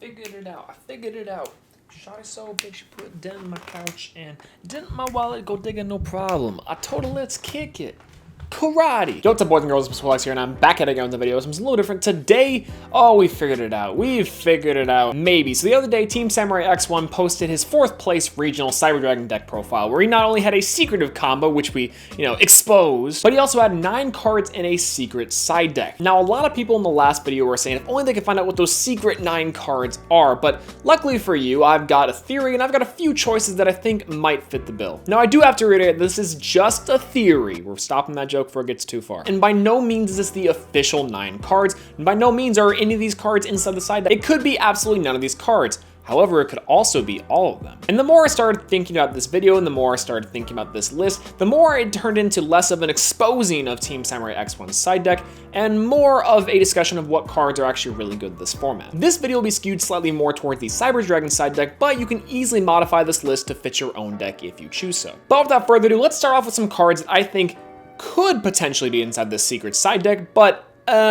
Figured it out. I figured it out. Shawty so bitch, you put a dent in my couch and dent in my wallet, go digging, no problem. I told her let's kick it. Karate. Yo, what's up, boys and girls? It's Swolelax here, and I'm back at it again with the video. Something a little different today. Oh, we figured it out. We've figured it out. Maybe. So the other day, TeamSamuraiX1 posted his 4th place regional Cyber Dragon deck profile, where he not only had a secretive combo, which we, exposed, but he also had 9 cards in a secret side deck. Now, a lot of people in the last video were saying if only they could find out what those secret 9 cards are, but luckily for you, I've got a theory, and I've got a few choices that I think might fit the bill. Now, I do have to reiterate, this is just a theory. We're stopping that joke before it gets too far. And by no means is this the official 9 cards, and by no means are any of these cards inside the side deck. It could be absolutely none of these cards. However, it could also be all of them. And the more I started thinking about this video and the more I started thinking about this list, the more it turned into less of an exposing of TeamSamuraiX1's side deck and more of a discussion of what cards are actually really good in this format. This video will be skewed slightly more towards the Cyber Dragon side deck, but you can easily modify this list to fit your own deck if you choose so. But without further ado, let's start off with some cards that I think could potentially be inside this secret side deck, but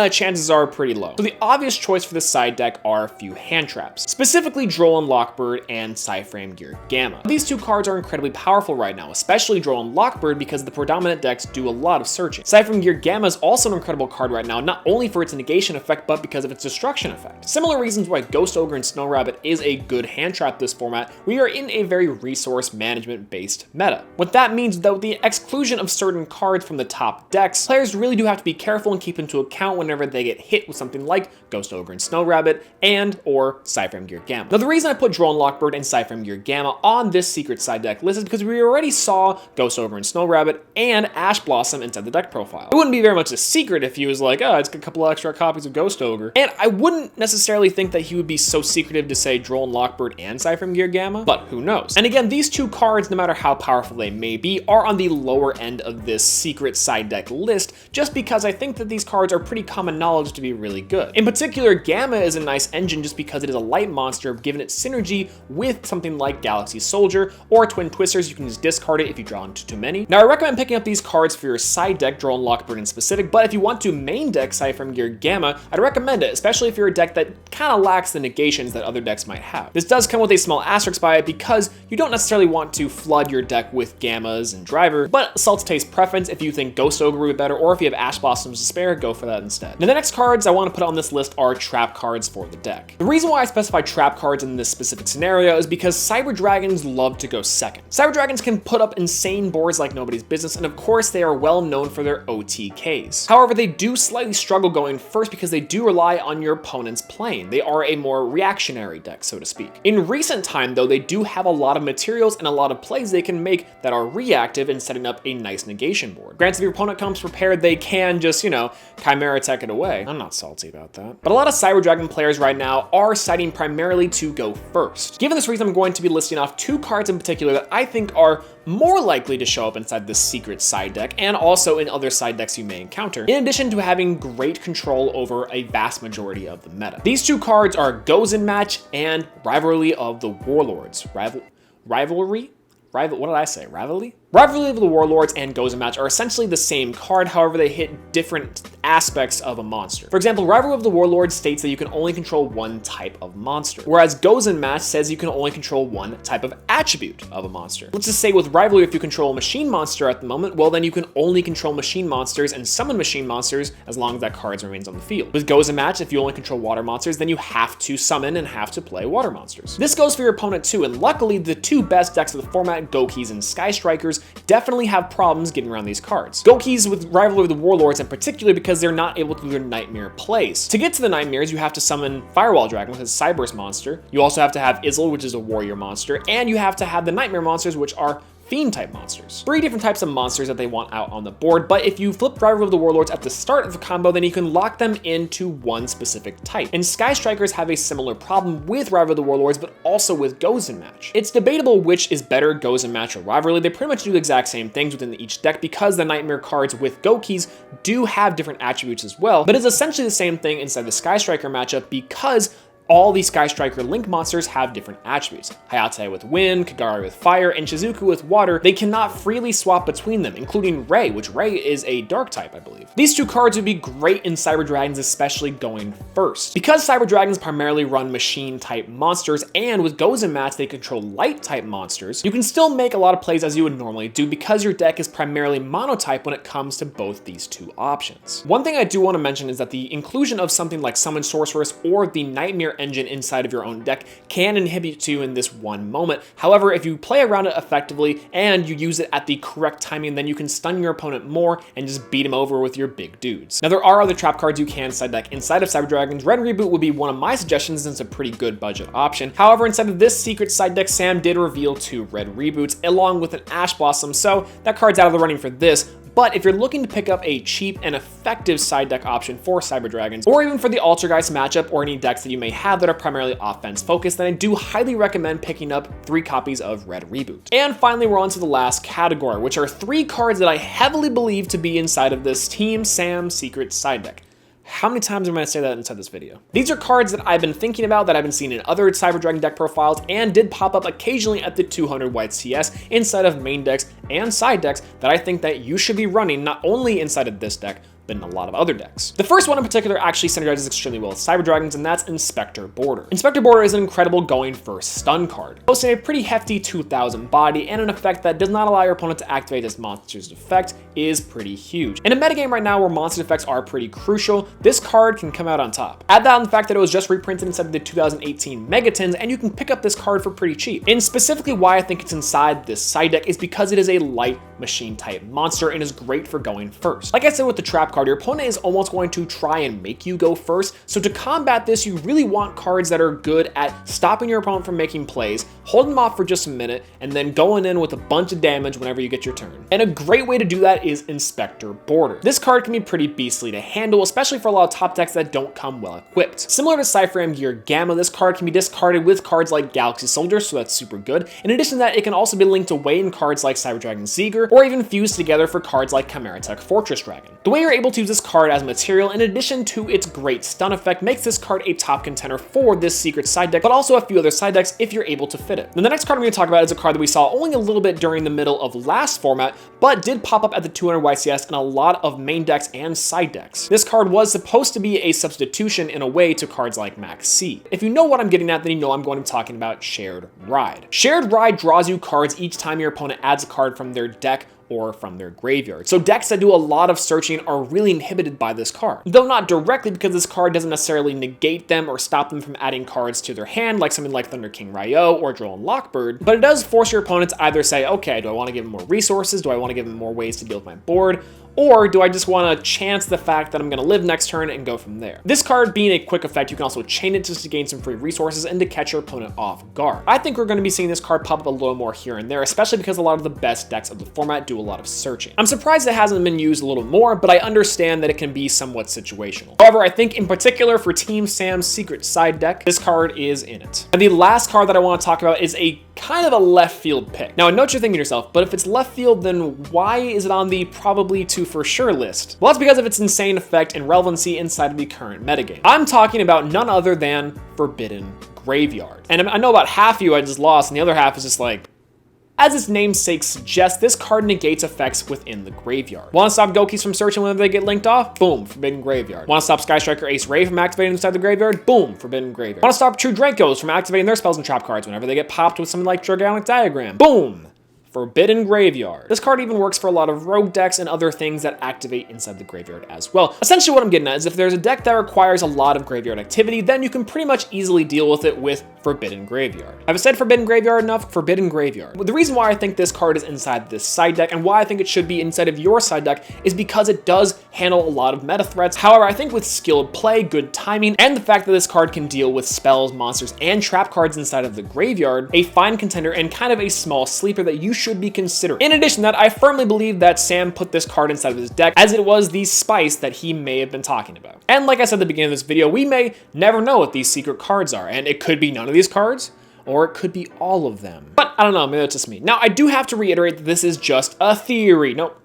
chances are pretty low. So the obvious choice for this side deck are a few hand traps, specifically Droll Lockbird and Psyframe Gear Gamma. These 2 cards are incredibly powerful right now, especially Droll Lockbird because the predominant decks do a lot of searching. Psyframe Gear Gamma is also an incredible card right now, not only for its negation effect, but because of its destruction effect. Similar reasons why Ghost Ogre and Snow Rabbit is a good hand trap this format. We are in a very resource management based meta. What that means, though, with the exclusion of certain cards from the top decks, players really do have to be careful and keep into account whenever they get hit with something like Ghost Ogre and Snow Rabbit and or Psyframe Gear Gamma. Now, the reason I put Droll Lockbird and Psyframe Gear Gamma on this secret side deck list is because we already saw Ghost Ogre and Snow Rabbit and Ash Blossom inside the deck profile. It wouldn't be very much a secret if he was like, oh, it's got a couple extra copies of Ghost Ogre. And I wouldn't necessarily think that he would be so secretive to say Droll Lockbird and Psyframe Gear Gamma, but who knows? And again, these 2 cards, no matter how powerful they may be, are on the lower end of this secret side deck list, just because I think that these cards are pretty common knowledge to be really good. In particular, Gamma is a nice engine just because it is a light monster, given its synergy with something like Galaxy Soldier or Twin Twisters. You can just discard it if you draw into too many. Now, I recommend picking up these cards for your side deck, Droll Lockbird in specific, but if you want to main deck Psyframe Gear Gamma, I'd recommend it, especially if you're a deck that kind of lacks the negations that other decks might have. This does come with a small asterisk by it because you don't necessarily want to flood your deck with Gammas and Driver, but assault's taste preference. If you think Ghost Ogre would be better, or if you have Ash Blossoms to spare, go for that instead. Now, the next cards I want to put on this list are trap cards for the deck. The reason why I specify trap cards in this specific scenario is because Cyber Dragons love to go second. Cyber Dragons can put up insane boards like nobody's business, and of course they are well known for their OTKs. However, they do slightly struggle going first because they do rely on your opponent's plane. They are a more reactionary deck, so to speak. In recent time, though, they do have a lot of materials and a lot of plays they can make that are reactive in setting up a nice negation board. Granted, if your opponent comes prepared, they can just, Chimera Tech it away. I'm not salty about that. But a lot of Cyber Dragon players right now are citing primarily to go first. Given this reason, I'm going to be listing off 2 cards in particular that I think are more likely to show up inside this secret side deck and also in other side decks you may encounter, in addition to having great control over a vast majority of the meta. These 2 cards are Goes in Match and Rivalry of the Warlords. Rivalry? What did I say? Rivalry? Rivalry of the Warlords and Goes in Match are essentially the same card, however they hit different aspects of a monster. For example, Rivalry of the Warlords states that you can only control 1 type of monster, whereas Goes in Match says you can only control 1 type of attribute of a monster. Let's just say with Rivalry, if you control a machine monster at the moment, well then you can only control machine monsters and summon machine monsters as long as that card remains on the field. With Goes in Match, if you only control water monsters, then you have to summon and have to play water monsters. This goes for your opponent too, and luckily the 2 best decks of the format, Gokis and Sky Strikers, definitely have problems getting around these cards. Gokis with Rivalry of the Warlords in particular because they're not able to do their Nightmare plays. To get to the Nightmares, you have to summon Firewall Dragon, which is a Cyberse monster. You also have to have Izzle, which is a warrior monster, and you have to have the Nightmare monsters, which are Fiend type monsters. 3 different types of monsters that they want out on the board, but if you flip Rivalry of the Warlords at the start of the combo, then you can lock them into 1 specific type. And Sky Strikers have a similar problem with Rivalry of the Warlords, but also with Goes in Match. It's debatable which is better, Goes in Match or Rivalry. They pretty much do the exact same things within each deck because the Nightmare cards with Gokis do have different attributes as well, but it's essentially the same thing inside the Sky Striker matchup because All these Sky Striker Link monsters have different attributes. Hayate with wind, Kagari with fire, and Shizuku with water. They cannot freely swap between them, including Rei, which Rei is a dark type, I believe. These two cards would be great in Cyber Dragons, especially going first. Because Cyber Dragons primarily run machine type monsters, and with Gozen Mats they control light type monsters, you can still make a lot of plays as you would normally do because your deck is primarily monotype when it comes to both these two options. One thing I do want to mention is that the inclusion of something like Summon Sorceress or the Nightmare engine inside of your own deck can inhibit you in this one moment. However, if you play around it effectively and you use it at the correct timing, then you can stun your opponent more and just beat him over with your big dudes. Now, there are other trap cards you can side deck inside of Cyber Dragons. Red Reboot would be one of my suggestions, and it's a pretty good budget option. However, inside of this secret side deck, Sam did reveal 2 Red Reboots along with an Ash Blossom, so that card's out of the running for this. But if you're looking to pick up a cheap and effective side deck option for Cyber Dragons, or even for the Altergeist matchup or any decks that you may have that are primarily offense focused, then I do highly recommend picking up 3 copies of Red Reboot. And finally, we're on to the last category, which are 3 cards that I heavily believe to be inside of this Team Sam secret side deck. How many times am I going to say that inside this video? These are cards that I've been thinking about, that I've been seeing in other Cyber Dragon deck profiles, and did pop up occasionally at the 200 white CS inside of main decks and side decks that I think that you should be running not only inside of this deck, but in a lot of other decks. The first one in particular actually synergizes extremely well with Cyber Dragons, and that's Inspector Border. Inspector Border is an incredible going first stun card, boasting a pretty hefty 2000 body, and an effect that does not allow your opponent to activate this monster's effect is pretty huge. In a metagame right now where monster effects are pretty crucial, this card can come out on top. Add that on the fact that it was just reprinted inside the 2018 Megatins, and you can pick up this card for pretty cheap. And specifically why I think it's inside this side deck is because it is a light machine type monster and is great for going first. Like I said with the trap card, your opponent is almost going to try and make you go first. So to combat this, you really want cards that are good at stopping your opponent from making plays, holding them off for just a minute, and then going in with a bunch of damage whenever you get your turn. And a great way to do that is Inspector Border. This card can be pretty beastly to handle, especially for a lot of top decks that don't come well equipped. Similar to Cypher Gear Gamma, this card can be discarded with cards like Galaxy Soldier, so that's super good. In addition to that, it can also be linked away in cards like Cyber Dragon Zeger, or even fused together for cards like Chimera Tech Fortress Dragon. The way you're able to use this card as material, in addition to its great stun effect, makes this card a top contender for this secret side deck, but also a few other side decks if you're able to fit it. Then the next card I'm going to talk about is a card that we saw only a little bit during the middle of last format, but did pop up at the 200 YCS in a lot of main decks and side decks. This card was supposed to be a substitution in a way to cards like Max C. If you know what I'm getting at, then you know I'm going to be talking about Shared Ride. Shared Ride draws you cards each time your opponent adds a card from their deck or from their graveyard. So decks that do a lot of searching are really inhibited by this card. Though not directly, because this card doesn't necessarily negate them or stop them from adding cards to their hand, like something like Thunder King Ryo or Droll and Lockbird, but it does force your opponent to either say, okay, do I want to give him more resources? Do I want to give him more ways to deal with my board? Or do I just want to chance the fact that I'm going to live next turn and go from there? This card being a quick effect, you can also chain it just to gain some free resources and to catch your opponent off guard. I think we're going to be seeing this card pop up a little more here and there, especially because a lot of the best decks of the format do a lot of searching. I'm surprised it hasn't been used a little more, but I understand that it can be somewhat situational. However, I think in particular for Team Sam's secret side deck, this card is in it. And the last card that I want to talk about is a kind of a left field pick. Now, I know what you're thinking to yourself, but if it's left field, then why is it on the probably to for sure list? Well, that's because of its insane effect and relevancy inside of the current metagame. I'm talking about none other than Forbidden Graveyard. And I know about half of you I just lost, and the other half is just like, as its namesake suggests, this card negates effects within the graveyard. Want to stop Gokis from searching whenever they get linked off? Boom, Forbidden Graveyard. Want to stop Sky Striker Ace Ray from activating inside the graveyard? Boom, Forbidden Graveyard. Want to stop True Drankos from activating their spells and trap cards whenever they get popped with something like Dragonic Diagram? Boom, Forbidden Graveyard. This card even works for a lot of rogue decks and other things that activate inside the graveyard as well. Essentially what I'm getting at is if there's a deck that requires a lot of graveyard activity, then you can pretty much easily deal with it with Forbidden Graveyard. Have I said Forbidden Graveyard enough? Forbidden Graveyard. The reason why I think this card is inside this side deck and why I think it should be inside of your side deck is because it does handle a lot of meta threats. However, I think with skilled play, good timing, and the fact that this card can deal with spells, monsters, and trap cards inside of the graveyard, a fine contender and kind of a small sleeper that you should be considering. In addition to that, I firmly believe that Sam put this card inside of his deck as it was the spice that he may have been talking about. And like I said at the beginning of this video, we may never know what these secret cards are, and it could be none of these cards, or it could be all of them. But I don't know, maybe it's just me. Now, I do have to reiterate that this is just a theory. Nope,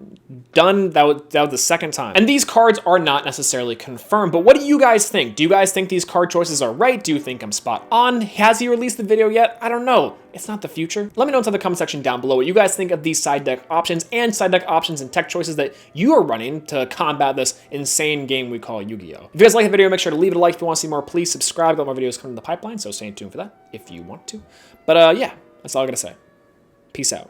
done, that was the second time. And these cards are not necessarily confirmed, but what do you guys think? Do you guys think these card choices are right? Do you think I'm spot on? Has he released the video yet? I don't know. It's not the future. Let me know in the comment section down below what you guys think of these side deck options and tech choices that you are running to combat this insane game we call Yu-Gi-Oh! If you guys like the video, make sure to leave it a like. If you want to see more, please subscribe. Got more videos coming in the pipeline, so stay tuned for that if you want to. But yeah, that's all I gotta say. Peace out.